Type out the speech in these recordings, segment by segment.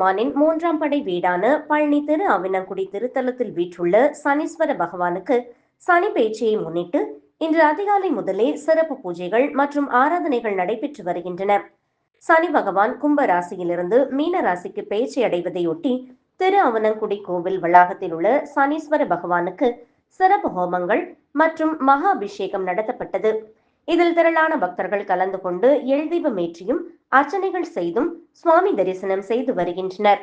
முருகப்பெருமானின் 3ஆம் படை வீடான பழனி திரு அவினங்குடி திருத்தலத்தில் வீற்றுள்ள சனீஸ்வர பகவானுக்கு சனி பெயர்ச்சியை முன்னிட்டு இன்று அதிகாலை முதலே சிறப்பு பூஜைகள் மற்றும் ஆராதனைகள் நடைபெற்று வருகின்றன. சனி பகவான் கும்ப ராசியிலிருந்து மீன ராசிக்கு பெயர்ச்சி அடைவதையொட்டி திரு அவனங்குடி கோவில் வளாகத்தில் உள்ள சனீஸ்வர பகவானுக்கு சிறப்பு ஹோமங்கள் மற்றும் மகா அபிஷேகம் நடத்தப்பட்டது. இதில் திரளான பக்தர்கள் கலந்து கொண்டு எள்தீபம் ஏற்றியும் அர்ச்சனைகள் செய்தும் சுவாமி தரிசனம் செய்து வருகின்றனர்.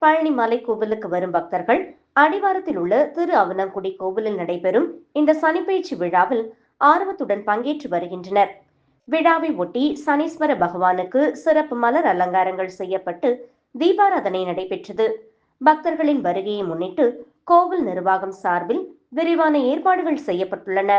பழனி மலை கோவிலுக்கு வரும் பக்தர்கள் அடிவாரத்தில் உள்ள திரு அவனங்குடி கோவிலில் நடைபெறும் இந்த சனிப்பெயர்ச்சி விழாவில் ஆர்வத்துடன் பங்கேற்று வருகின்றனர். விழாவை ஒட்டி சனீஸ்வர பகவானுக்கு சிறப்பு மலர் அலங்காரங்கள் செய்யப்பட்டு தீபாராதனை நடைபெற்றது. பக்தர்களின் வருகையை முன்னிட்டு கோவில் நிர்வாகம் சார்பில் விரிவான ஏற்பாடுகள் செய்யப்பட்டுள்ளன.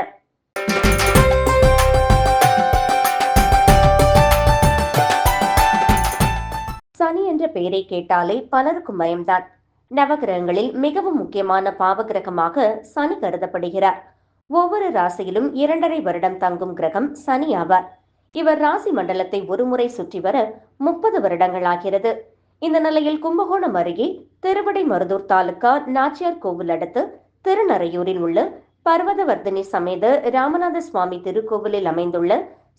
சனி என்ற பெயரை கேட்டாலே பலருக்கும் பயம்தான். நவகிரகங்களில் மிகவும் முக்கியமான பாவகிரகமாக சனி கருதப்படுகிறார். ஒவ்வொரு ராசியிலும் 2.5 வருடம் தங்கும் கிரகம் சனி ஆவார். இவர் ராசி மண்டலத்தை ஒருமுறை சுற்றி வர 30 வருடங்கள் ஆகிறது. இந்த நிலையில் கும்பகோணம் அருகே திருவிடைமருதூர் தாலுகா நாச்சியார் கோவில் அடுத்து திருநறையூரில் உள்ள பர்வதவர்தினி சமேத ராமநாத சுவாமி திருக்கோவிலில் அமைந்துள்ள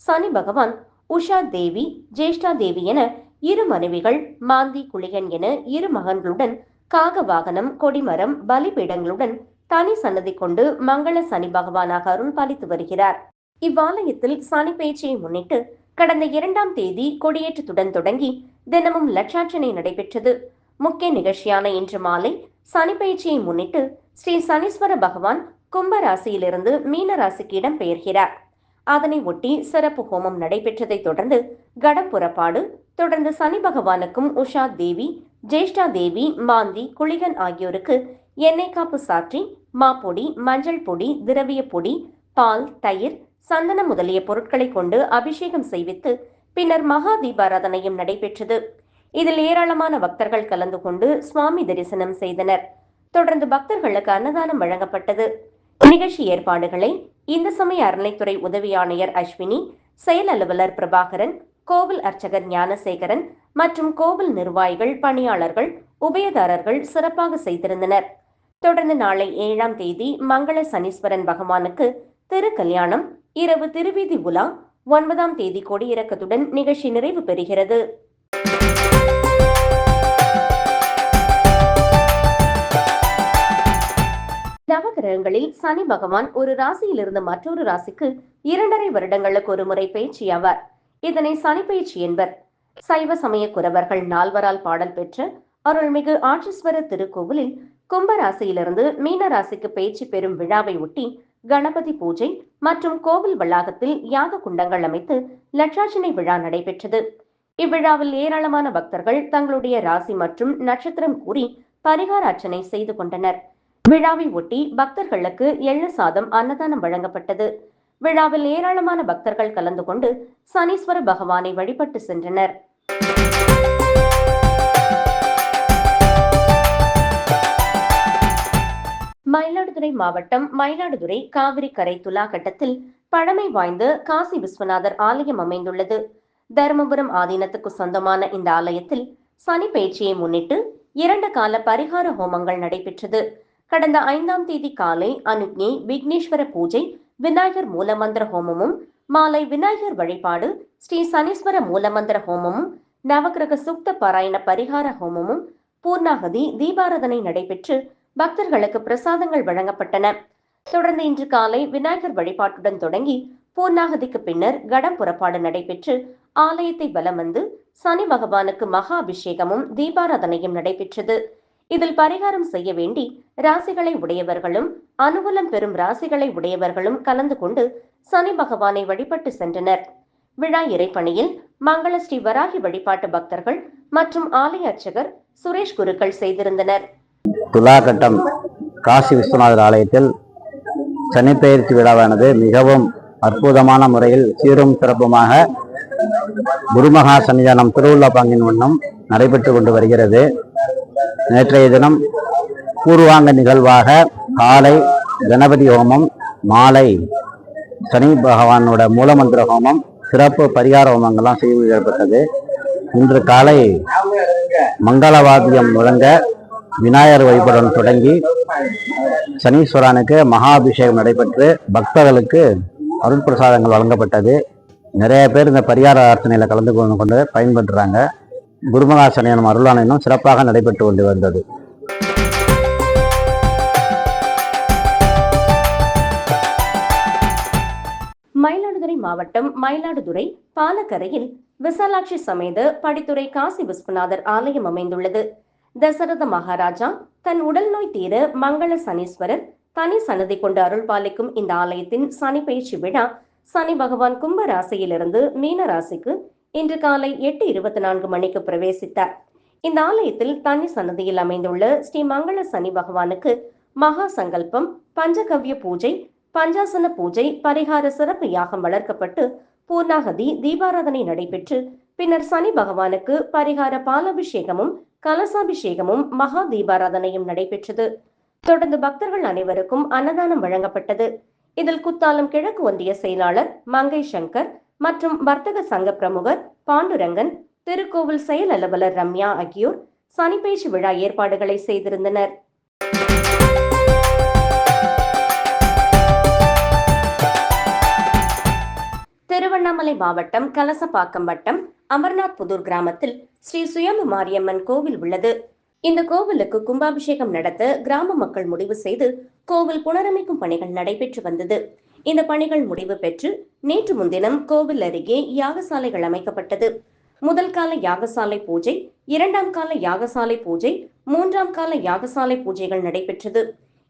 சனி பகவான் உஷா தேவி, ஜேஷ்டா தேவி என 2 மனைவிகள், மாந்தி, குளிகன் என 2 மகன்களுடன் காக வாகனம், கொடிமரம், பலிபீடங்களுடன் தனி சன்னதி கொண்டு மங்கள சனி பகவானாக அருள் பாலித்து வருகிறார். இவ்வாலயத்தில் சனி பெயர்ச்சியை முன்னிட்டு கடந்த 2ஆம் தேதி கொடியேற்றத்துடன் தொடங்கி தினமும் லட்சார்ச்சனை நடைபெற்றது. முக்கிய நிகழ்ச்சியான இன்று மாலை சனி பெயர்ச்சியை முன்னிட்டு ஸ்ரீ சனீஸ்வர பகவான் கும்ப ராசியிலிருந்து மீன ராசிக்கு இடம் பெயர்கிறார். அதனை ஒட்டி சிறப்பு ஹோமம் நடைபெற்றதை தொடர்ந்து கடம் புறப்பாடு, தொடர்ந்து சனி பகவானுக்கும் உஷா தேவி, ஜேஷ்டா தேவி, மாந்தி, குளிகன் ஆகியோருக்கு எண்ணெய் காப்பு சாற்றி மாப்பொடி, மஞ்சள் பொடி, திரவிய பொடி, பால், தயிர், சந்தனம் முதலிய பொருட்களை கொண்டு அபிஷேகம் செய்வித்து பின்னர் மகா தீபாராதனையும் நடைபெற்றது. இதில் ஏராளமான பக்தர்கள் கலந்து கொண்டு சுவாமி தரிசனம் செய்தனர். தொடர்ந்து பக்தர்களுக்கு அன்னதானம் வழங்கப்பட்டது. நிகழ்ச்சி ஏற்பாடுகளை இந்து சமய அறநிலைத்துறை உதவி ஆணையர் அஸ்வினி, செயல் அலுவலர் பிரபாகரன், கோவில் அர்ச்சகர் ஞானசேகரன் மற்றும் கோவில் நிர்வாகிகள், பணியாளர்கள், உபயதாரர்கள் சிறப்பாக செய்திருந்தனர். தொடர்ந்து நாளை 7ஆம் தேதி மங்கள சனீஸ்வரன் பகவானுக்கு திரு கல்யாணம், இரவு திருவீதி உலா, 9ஆம் தேதி கொடியிறக்கத்துடன் நிகழ்ச்சி நிறைவு பெறுகிறது. நவகிரகங்களில் சனி பகவான் ஒரு ராசியிலிருந்து மற்றொரு ராசிக்கு 2.5 வருடங்களுக்கு ஒரு முறை பெயர்ச்சியாவார். இதனை சனி பெயர்ச்சி என்பர். சைவ சமய குரவர்கள் 4வரால் பாடல் பெற்ற அருள்மிகு ஆட்சீஸ்வரர் திருக்கோவிலில் கும்ப ராசியிலிருந்து மீன ராசிக்கு பெயர்ச்சி பெறும் விழாவை ஒட்டி கணபதி பூஜை மற்றும் கோவில் வளாகத்தில் யாக குண்டங்கள் அமைத்து லட்சார்ச்சனை விழா நடைபெற்றது. இவ்விழாவில் ஏராளமான பக்தர்கள் தங்களுடைய ராசி மற்றும் நட்சத்திரம் கூறி பரிகார அர்ச்சனை செய்து கொண்டனர். விழாவை ஒட்டி பக்தர்களுக்கு எள்ளு சாதம், அன்னதானம் வழங்கப்பட்டது. விழாவில் ஏராளமான பக்தர்கள் கலந்து கொண்டு சனீஸ்வர பகவானை வழிபட்டு சென்றனர். மயிலாடுதுறை மாவட்டம் மயிலாடுதுறை காவிரி கரை துலா கட்டத்தில் பழமை வாய்ந்த காசி விஸ்வநாதர் ஆலயம் அமைந்துள்ளது. தருமபுரம் ஆதீனத்துக்கு சொந்தமான இந்த ஆலயத்தில் சனி பெயர்ச்சியை முன்னிட்டு 2 கால பரிகார ஹோமங்கள் நடைபெற்றது. கடந்த 5ஆம் தேதி காலை அனுக்ஞை, விக்னேஸ்வர பூஜை, விநாயகர் மூலமந்திர ஹோமமும், மாலை விநாயகர் வழிபாடு, ஸ்ரீ சனீஸ்வர மூலமந்திர ஹோமமும், நவகிரக சுக்த பாராயண பரிகார ஹோமமும், பூர்ணாகதி, தீபாராதனை நடைபெற்று பக்தர்களுக்கு பிரசாதங்கள் வழங்கப்பட்டன. தொடர்ந்து இன்று காலை விநாயகர் வழிபாட்டுடன் தொடங்கி பூர்ணாகதிக்கு பின்னர் கடம் புறப்பாடு நடைபெற்று ஆலயத்தை வலம் வந்து சனி பகவானுக்கு மகா அபிஷேகமும் தீபாராதனையும் நடைபெற்றது. இதில் பரிகாரம் செய்ய வேண்டி ராசிகளை உடையவர்களும் அனுகூலம் பெறும் ராசிகளை உடையவர்களும் கலந்து கொண்டு சனி பகவானை வழிபட்டு சென்றனர். விழா இறைப்பணியில் மங்கள ஸ்ரீ வராகி வழிபாட்டு பக்தர்கள் மற்றும் ஆலய அர்ச்சகர் சுரேஷ் குருக்கள் செய்திருந்தனர். துலாகட்டம் காசி விஸ்வநாதர் ஆலயத்தில் சனி பெயர்ச்சி விழாவானது மிகவும் அற்புதமான முறையில் சீரும் சிறப்புமாக குருமகா சன்னிதானம் திருவுள்ளா பாங்கின் வண்ணம் நடைபெற்று கொண்டு வருகிறது. நேற்றைய தினம் பூர்வாங்க நிகழ்வாக காலை கணபதி ஹோமம், மாலை சனி பகவானோட மூலமந்திர ஹோமம், சிறப்பு பரிகார ஹோமங்கள்லாம் செய்து ஏற்பட்டது. இன்று காலை மங்களவாத்தியம் முழங்க விநாயகர் வழிபாடுடன் தொடங்கி சனீஸ்வரனுக்கு மகாபிஷேகம் நடைபெற்று பக்தர்களுக்கு அருட்பிரசாதங்கள் வழங்கப்பட்டது. நிறைய பேர் இந்த பரிகார அர்ச்சனையில் கலந்து கொண்டு பயன்பெறுறாங்க. குருமகா சனியனும் அருளானையும் சிறப்பாக நடைபெற்று கொண்டு வந்தது. மயிலாடுதுறை மாவட்டம் மயிலாடுதுறை பாலக்கரையில் விசாலாட்சி சமேத படித்துறை காசி விஸ்வநாதர் ஆலயம் அமைந்துள்ளது. தசரத மகாராஜா தன் உடல் நோய் தீர மங்கள சனீஸ்வரர் தனி சன்னதி கொண்டு அருள் பாலிக்கும் இந்த ஆலயத்தின் சனி பயிற்சி விழா சனி பகவான் கும்ப ராசியிலிருந்து மீன ராசிக்கு இன்று காலை 8:24 பிரவேசித்தார். இந்த ஆலயத்தில் தனி சன்னதியில் அமைந்துள்ள ஸ்ரீ மங்கள சனி பகவானுக்கு மகா சங்கல்பம், பஞ்சகவ்ய பூஜை, பஞ்சாசன பூஜை, பரிகார சிறப்பு யாகம் வளர்க்கப்பட்டு பூர்ணாகதி தீபாராதனை நடைபெற்று பின்னர் சனி பகவானுக்கு பரிகார பாலாபிஷேகமும் கலசாபிஷேகமும் மகா தீபாராதனையும் நடைபெற்றது. தொடர்ந்து பக்தர்கள் அனைவருக்கும் அன்னதானம் வழங்கப்பட்டது. இதில் குத்தாலம் கிழக்கு ஒன்றிய செயலாளர் மங்கை சங்கர் மற்றும் வர்த்தக சங்க பிரமுகர் பாண்டுரங்கன், திருக்கோவில் செயல் அலுவலர் ரம்யா ஆகியோர் சனிப்பெயர்ச்சி விழா ஏற்பாடுகளை செய்திருந்தனர். திருவண்ணாமலை மாவட்டம் கலசப்பாக்கம் வட்டம் அமர்நாத் புதூர் கிராமத்தில் ஸ்ரீ சுயம்பு மாரியம்மன் கோவில் உள்ளது. இந்த கோவிலுக்கு கும்பாபிஷேகம் நடத்த கிராம மக்கள் முடிவு செய்து கோவில் புனரமைக்கும் பணிகள் நடைபெற்று வந்தது. இந்த பணிகள் முடிவு பெற்று நேற்று முன்தினம் கோவில் அருகே யாகசாலைகள் அமைக்கப்பட்டது. முதல் கால யாகசாலை பூஜை, இரண்டாம் கால யாகசாலை பூஜை, மூன்றாம் கால யாகசாலை பூஜைகள் நடைபெற்றது.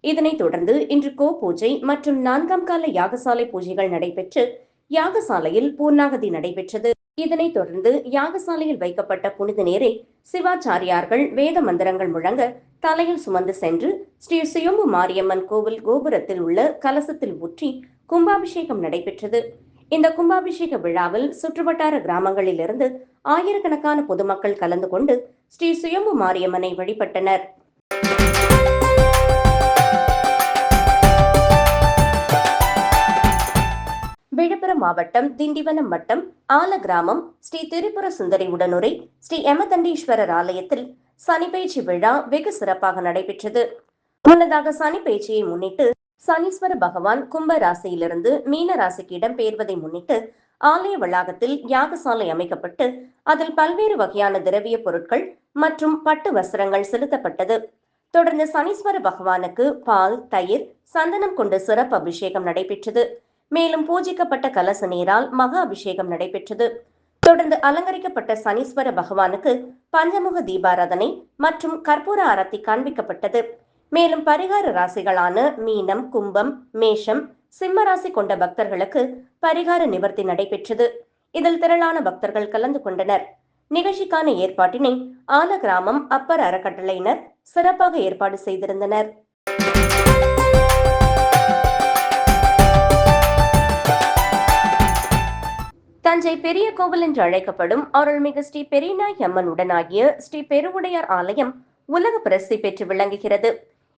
இதனைத் தொடர்ந்து இன்று கோ பூஜை மற்றும் நான்காம் கால யாகசாலை பூஜைகள் நடைபெற்று யாகசாலையில் பூர்ணாகதி நடைபெற்றது. இதனைத் தொடர்ந்து யாகசாலையில் வைக்கப்பட்ட புனித நீரை சிவாச்சாரியார்கள் வேத மந்திரங்கள் முழங்க தலையில் சுமந்து சென்று ஸ்ரீ சுயம்பு மாரியம்மன் கோவில் கோபுரத்தில் உள்ள கலசத்தில் ஊற்றி கும்பாபிஷேகம் நடைபெற்றது. இந்த கும்பாபிஷேக விழாவில் சுற்றுவட்டார கிராமங்களில் இருந்து ஆயிரக்கணக்கான பொதுமக்கள் கலந்து கொண்டு ஸ்ரீ சுயம்பு மாரியம்மனை வழிபட்டனர். விழுப்புரம் மாவட்டம் திண்டிவனம் வட்டம் ஆல கிராமம் ஸ்ரீ திரிபுர சுந்தரி உடனுரை ஸ்ரீ யமதண்டீஸ்வரர் ஆலயத்தில் சனிப்பெயர்ச்சி விழா வெகு சிறப்பாக நடைபெற்றது. முன்னதாக சனிப்பெயர்ச்சியை முன்னிட்டு சனீஸ்வர பகவான் கும்ப ராசியிலிருந்து மீன ராசிக்கு இடம்பெயர்வதை முன்னிட்டு ஆலய வளாகத்தில் யாகசாலை அமைக்கப்பட்டு அதில் பல்வேறு வகையான திரவிய பொருட்கள் மற்றும் பட்டு வஸ்திரங்கள் செலுத்தப்பட்டது. தொடர்ந்து சனீஸ்வர பகவானுக்கு பால், தயிர், சந்தனம் கொண்டு சிறப்பு அபிஷேகம் நடைபெற்றது. மேலும் பூஜிக்கப்பட்ட கலச நீரால் மகா அபிஷேகம் நடைபெற்றது. தொடர்ந்து அலங்கரிக்கப்பட்ட சனீஸ்வர பகவானுக்கு பஞ்சமுக தீபாராதனை மற்றும் கற்பூர ஆரத்தி காண்பிக்கப்பட்டது. மேலும் பரிகார ராசிகளான மீனம், கும்பம், மேஷம், சிம்ம ராசி கொண்ட பக்தர்களுக்கு பரிகார நிவர்த்தி நடைபெற்றது. இதில் திரளான பக்தர்கள் கலந்து கொண்டனர். நிகழ்ச்சிக்கான ஏற்பாட்டினை ஆல கிராமம் அப்பர் அறக்கட்டளையினர் சிறப்பாக ஏற்பாடு செய்திருந்தனர். தஞ்சை பெரிய கோவில் என்று அழைக்கப்படும் அருள்மிகு ஸ்ரீ பெரியநாயகி அம்மன் உடனாகிய ஸ்ரீ பெருவுடையார் ஆலயம் உலக பிரசித்தி பெற்று விளங்குகிறது.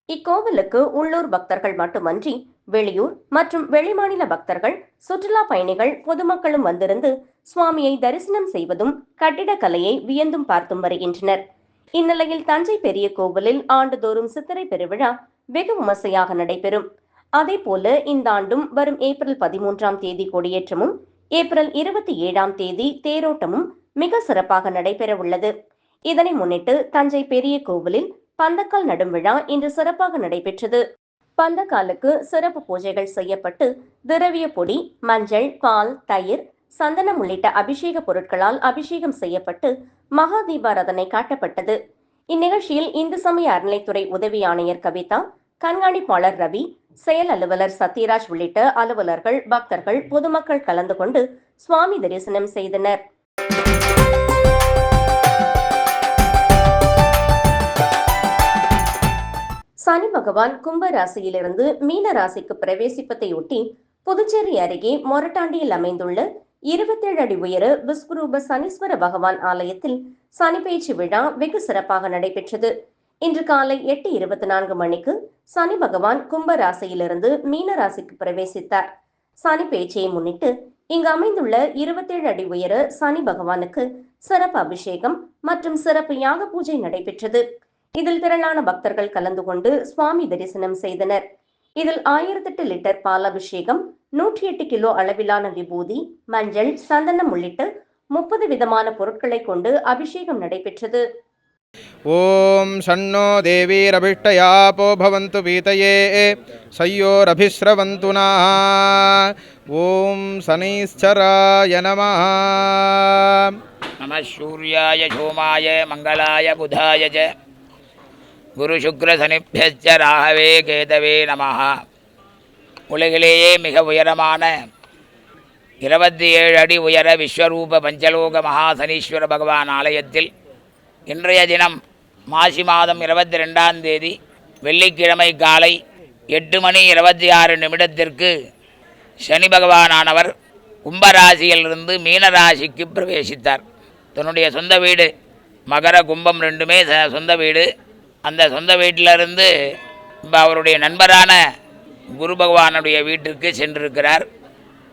இக்கோவிலுக்கு உள்ளூர் பக்தர்கள் மட்டுமன்றி வெளியூர் மற்றும் வெளிமாநில பக்தர்கள், சுற்றுலா பயணிகள், பொதுமக்களும் வந்திருந்து சுவாமியை தரிசனம் செய்வதும் கட்டிடக்கலையை வியந்தும் பார்த்தும் வருகின்றனர். இந்நிலையில் தஞ்சை பெரிய கோவிலில் ஆண்டுதோறும் சித்திரை பெருவிழா வெகு விமர்சையாக நடைபெறும். அதே போல இந்த ஆண்டும் வரும் ஏப்ரல் 13 கொடியேற்றமும் ஏப்ரல் 27 தேரோட்டமும் மிக சிறப்பாக நடைபெற உள்ளது. இதனை முன்னிட்டு தஞ்சை பெரிய கோவிலில் பந்தக்கால் நடும் விழா இன்று சிறப்பாக நடைபெற்றது. பந்தக்காலுக்கு சிறப்பு பூஜைகள் செய்யப்பட்டு திரவிய பொடி, மஞ்சள், பால், தயிர், சந்தனம் உள்ளிட்ட அபிஷேக பொருட்களால் அபிஷேகம் செய்யப்பட்டு மகா தீபாராதனை காட்டப்பட்டது. இந்நிகழ்ச்சியில் இந்து சமய அறநிலைத்துறை உதவி ஆணையர் கவிதா, கண்காணிப்பாளர் ரவி, செயல் அலுவலர் சத்யராஜ் உள்ளிட்ட அலுவலர்கள், பக்தர்கள், பொதுமக்கள் கலந்து கொண்டு சுவாமி தரிசனம் செய்தனர். சனி பகவான் கும்ப ராசியிலிருந்து மீன ராசிக்கு பிரவேசிப்பதையொட்டி புதுச்சேரி அருகே மொரட்டாண்டியில் அமைந்துள்ள 27 அடி உயர விஸ்வரூப சனீஸ்வர பகவான் ஆலயத்தில் சனிப்பெயர்ச்சி விழா வெகு சிறப்பாக நடைபெற்றது. இன்று காலை 8:24 சனி பகவான் கும்ப ராசியிலிருந்து மீன ராசிக்கு பிரவேசித்தார். சனி பெயர்ச்சியை முன்னிட்டு இங்கு அமைந்துள்ள 27 அடி உயர சனி பகவானுக்கு சிறப்பு அபிஷேகம் மற்றும் சிறப்பு யாக பூஜை நடைபெற்றது. இதில் திரளான பக்தர்கள் கலந்து கொண்டு சுவாமி தரிசனம் செய்தனர். இதில் 1008 லிட்டர் பால் அபிஷேகம், 108 கிலோ அளவிலான விபூதி, மஞ்சள், சந்தனம் உள்ளிட்ட 30 விதமான பொருட்களை கொண்டு அபிஷேகம் நடைபெற்றது. ஓம் ஷண்ணோ தேவீரபிஷ்டயாபோ பவந்து வீதயே சய்யோரபிஸ்ரவந்து நः. ஓம் சனீஸ்வராய நமः. நம சூர்யாய சோமாய மங்களாய புதாய ச குரு சுக்ர சனிப்யச்ச ராகவே கேதவே நமः. உலகிலேயே மிக உயரமான 27 அடி உயர விஸ்வரூப பஞ்சலோக மகாசனீஸ்வர பகவான் ஆலயத்தில் இன்றைய தினம் மாசி மாதம் 22ஆம் தேதி வெள்ளிக்கிழமை காலை 8:26 சனி பகவானானவர் கும்பராசியிலிருந்து மீனராசிக்கு பிரவேசித்தார். தன்னுடைய சொந்த வீடு மகர கும்பம் ரெண்டுமே சொந்த வீடு. அந்த சொந்த வீட்டிலிருந்து இப்போ அவருடைய நண்பரான குரு பகவானுடைய வீட்டிற்கு சென்றிருக்கிறார்.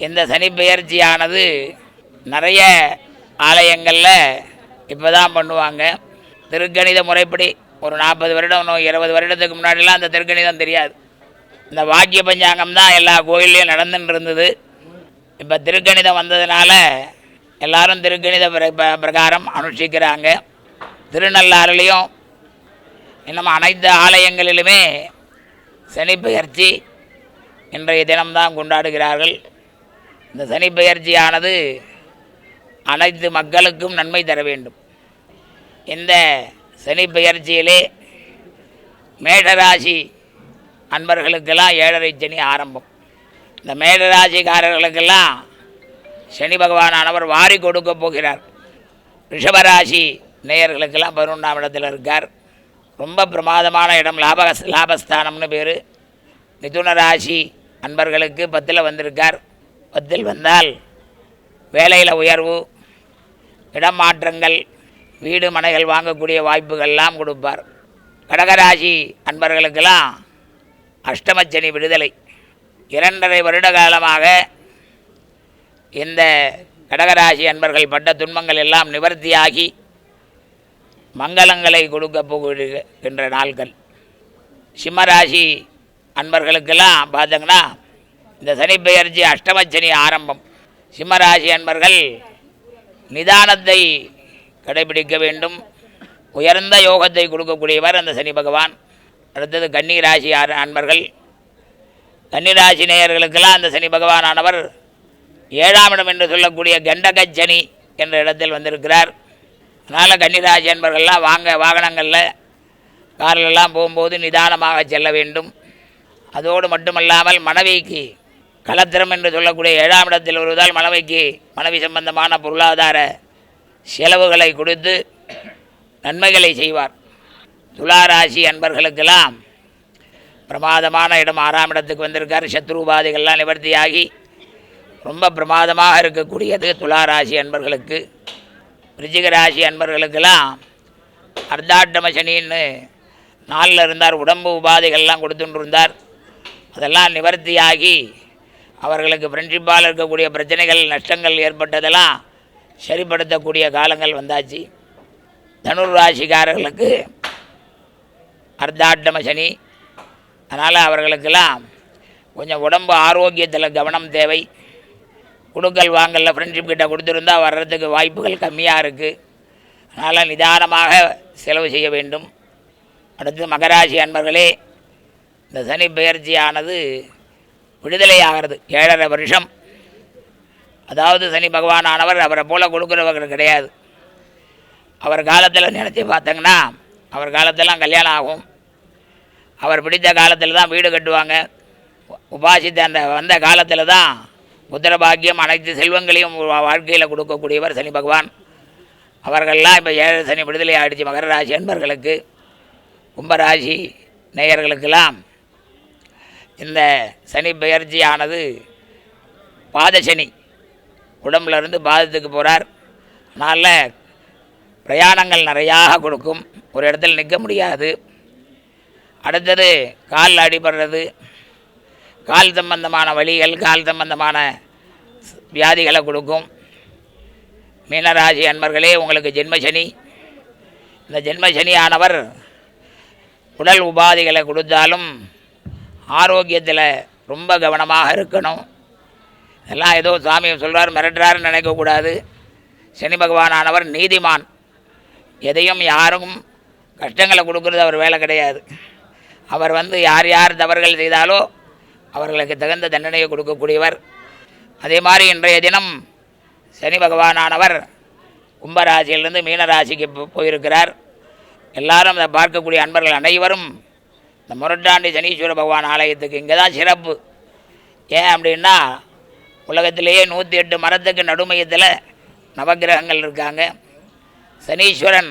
இந்த சனி பெயர்ச்சியானது நிறைய ஆலயங்களில் இப்போ தான் பண்ணுவாங்க. திருக்கணித முறைப்படி ஒரு 40 வருடம் 20 வருடத்துக்கு முன்னாடிலாம் அந்த திருக்கணிதம் தெரியாது. இந்த வாக்கிய பஞ்சாங்கம் தான் எல்லா கோயிலையும் நடந்துன்னு இருந்தது. இப்போ திருக்கணிதம் வந்ததுனால எல்லாரும் திருக்கணித பிரகாரம் அனுஷ்டிக்கிறாங்க. திருநள்ளாறுலேயும் இன்னும் அனைத்து ஆலயங்களிலுமே சனி பெயர்ச்சி இன்றைய தினம்தான் கொண்டாடுகிறார்கள். இந்த சனி பெயர்ச்சியானது அனைத்து மக்களுக்கும் நன்மை தர வேண்டும். இந்த சனி பெயர்ச்சியிலே மேடராசி அன்பர்களுக்கெல்லாம் 7.5 சனி ஆரம்பம். இந்த மேடராசிக்காரர்களுக்கெல்லாம் சனி பகவானானவர் வாரி கொடுக்க போகிறார். ரிஷபராசி நேயர்களுக்கெல்லாம் 11ஆம் இடத்தில் இருக்கார். ரொம்ப பிரமாதமான இடம், லாபஸ்தானம்னு பேர். மிதுன ராசி அன்பர்களுக்கு 10ல் வந்திருக்கார். 10ல் வந்தால் வேலையில் உயர்வு, இடம் மாற்றங்கள், வீடு மனைகள் வாங்கக்கூடிய வாய்ப்புகள்லாம் கொடுப்பார். கடகராசி அன்பர்களுக்கெல்லாம் அஷ்டமச்சனி விடுதலை. 2.5 வருட காலமாக இந்த கடகராசி அன்பர்கள் பட்ட துன்பங்கள் எல்லாம் நிவர்த்தியாகி மங்களங்களை கொடுக்க போகின்ற நாட்கள். சிம்மராசி அன்பர்களுக்கெல்லாம் பார்த்தீங்கன்னா இந்த சனி பெயர்ச்சி அஷ்டமச்சனி ஆரம்பம். சிம்மராசி அன்பர்கள் நிதானத்தை கடைபிடிக்க வேண்டும். உயர்ந்த யோகத்தை கொடுக்கக்கூடியவர் அந்த சனி பகவான். அடுத்தது கன்னிராசி அன்பர்கள். கன்னிராசி நேயர்களுக்கெல்லாம் அந்த சனி பகவானானவர் 7ஆம் இடம் என்று சொல்லக்கூடிய கண்டகச்சனி என்ற இடத்தில் வந்திருக்கிறார். அதனால் கன்னிராசி அன்பர்கள்லாம் வாகனங்களில் காரிலெல்லாம் போகும்போது நிதானமாக செல்ல வேண்டும். அதோடு மட்டுமல்லாமல் மனைவிக்கு கலத்திரம் என்று சொல்லக்கூடிய 7ஆம் இடத்தில் வருவதால் மனைவி சம்பந்தமான பொருளாதார செலவுகளை கொடுத்து நன்மைகளை செய்வார். துளாராசி அன்பர்களுக்கெல்லாம் பிரமாதமான இடம் 6ஆம் இடத்துக்கு வந்திருக்கார். சத்ருபாதிகள்லாம் நிவர்த்தியாகி ரொம்ப பிரமாதமாக இருக்கக்கூடியது துளாராசி அன்பர்களுக்கு. விருச்சிக ராசி அன்பர்களுக்கெல்லாம் அர்த்தாட்டம சனின்னு 4ல் இருந்தார். உடம்பு உபாதைகள்லாம் கொடுத்துட்டு இருந்தார். அதெல்லாம் நிவர்த்தியாகி அவர்களுக்கு ஃப்ரெண்ட்ஷிப்பால் இருக்கக்கூடிய பிரச்சனைகள், நஷ்டங்கள் ஏற்பட்டதெல்லாம் சரிப்படுத்தக்கூடிய காலங்கள் வந்தாச்சு. தனுர் ராசிக்காரர்களுக்கு அர்த்தாட்டம சனி. அதனால் அவர்களுக்கெல்லாம் கொஞ்சம் உடம்பு ஆரோக்கியத்தில் கவனம் தேவை. கொடுக்கல் வாங்கலில் ஃப்ரெண்ட்ஷிப் கிட்ட கொடுத்துருந்தா வர்றதுக்கு வாய்ப்புகள் கம்மியாக இருக்குது. அதனால் நிதானமாக செலவு செய்ய வேண்டும். அடுத்து மகராசி அன்பர்களே, இந்த சனி பெயர்ச்சியானது விடுதலை ஆகிறது 7.5 வருஷம். அதாவது சனி பகவானானவர் அவரை போல் கொடுக்குறவர்கள் கிடையாது. அவர் காலத்தில் நினச்சி பார்த்தங்கன்னா அவர் காலத்திலாம் கல்யாணம் ஆகும். அவர் பிடித்த காலத்தில் தான் வீடு கட்டுவாங்க. உபாசித்த அந்த வந்த காலத்தில் தான் புத்திரபாக்கியம் அனைத்து செல்வங்களையும் வாழ்க்கையில் கொடுக்கக்கூடியவர் சனி பகவான். அவர்கள்லாம் இப்போ 7 சனி விடுதலை ஆகிடுச்சு மகர ராசி அன்பர்களுக்கு. கும்பராசி நேயர்களுக்கெல்லாம் இந்த சனி பெயர்ச்சியானது பாதசனி, உடம்புலேருந்து பாதத்துக்கு போகிறார். அதனால் பிரயாணங்கள் நிறையாக கொடுக்கும். ஒரு இடத்துல நிற்க முடியாது. அடுத்தது கால் அடிபடுறது, கால் சம்பந்தமான வலிகள், கால் சம்பந்தமான வியாதிகளை கொடுக்கும். மீனராசி அன்பர்களே, உங்களுக்கு ஜென்மசனி. இந்த ஜென்மசனியானவர் உடல் உபாதைகளை கொடுத்தாலும் ஆரோக்கியத்தில் ரொம்ப கவனமாக இருக்கணும். எல்லாம் ஏதோ சாமி சொல்கிறார் மிரட்டுறாருன்னு நினைக்கக்கூடாது. சனி பகவானானவர் நீதிமான். எதையும் யாரும் கஷ்டங்களை கொடுக்கறது அவர் வேலை கிடையாது. அவர் யார் யார் தவறுகள் செய்தாலோ அவர்களுக்கு தகுந்த தண்டனையை கொடுக்கக்கூடியவர். அதே மாதிரி இன்றைய தினம் சனி பகவானானவர் கும்பராசியிலிருந்து மீனராசிக்கு போயிருக்கிறார். எல்லாரும் அதை பார்க்கக்கூடிய அன்பர்கள் அனைவரும் இந்த முரட்டாண்டி சனீஸ்வர பகவான் ஆலயத்துக்கு இங்கே தான் சிறப்பு. ஏன் அப்படின்னா, உலகத்திலேயே 108 மரத்துக்கு நடுமையத்தில் நவகிரகங்கள் இருக்காங்க. சனீஸ்வரன்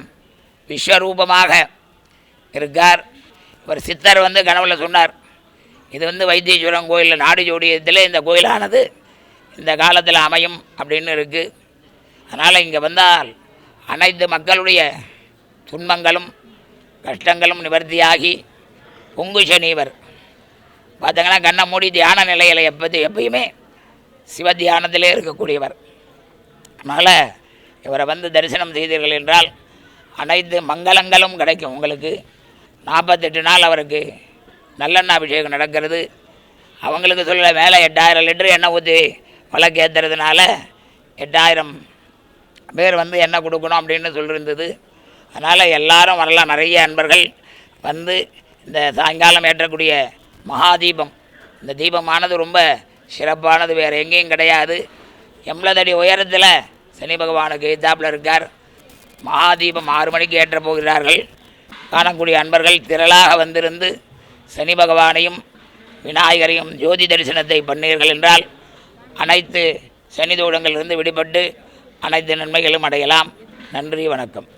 விஸ்வரூபமாக இருக்கார். ஒரு சித்தர் கனவுல சொன்னார், இது வைத்தீஸ்வரன் கோயிலில் நாடு ஜோடியத்தில் இந்த கோயிலானது இந்த காலத்தில் அமையும் அப்படின்னு இருக்குது. அதனால் இங்கே வந்தால் அனைத்து மக்களுடைய துன்பங்களும் கஷ்டங்களும் நிவர்த்தியாகி பொங்கு சனீவர் பார்த்தீங்கன்னா கண்ணை மூடி தியான நிலையில் எப்பயுமே சிவ தியானத்திலே இருக்கக்கூடியவர். அதனால் இவரை தரிசனம் செய்தீர்கள் என்றால் அனைத்து மங்களங்களும் கிடைக்கும். உங்களுக்கு 48 நாள் அவருக்கு நல்லெண்ணெய் அபிஷேகம் நடக்கிறது. அவங்களுக்கு சொல்ல மேலே 8000 லிட்டர் எண்ணெய் ஊற்றி விளக்கு ஏற்றுறதுனால 8000 பேர் எண்ணெய் கொடுக்கணும் அப்படின்னு சொல்லியிருந்தது. அதனால் எல்லாரும் வரலாம். நிறைய அன்பர்கள் இந்த சாயங்காலம் ஏற்றக்கூடிய மகாதீபம், இந்த தீபமானது ரொம்ப சிறப்பானது, வேறு எங்கேயும் கிடையாது. 80 அடி உயரத்தில் சனி பகவானுக்கு எதிர்த்தாப்பில் இருக்கார். மகாதீபம் 6 மணிக்கு ஏற்ற போகிறார்கள். காணக்கூடிய அன்பர்கள் திரளாக வந்திருந்து சனி பகவானையும் விநாயகரையும் ஜோதி தரிசனத்தை பண்ணீர்கள் என்றால் அனைத்து சனி தோஷங்களிலிருந்து விடுபட்டு அனைத்து நன்மைகளும் அடையலாம். நன்றி, வணக்கம்.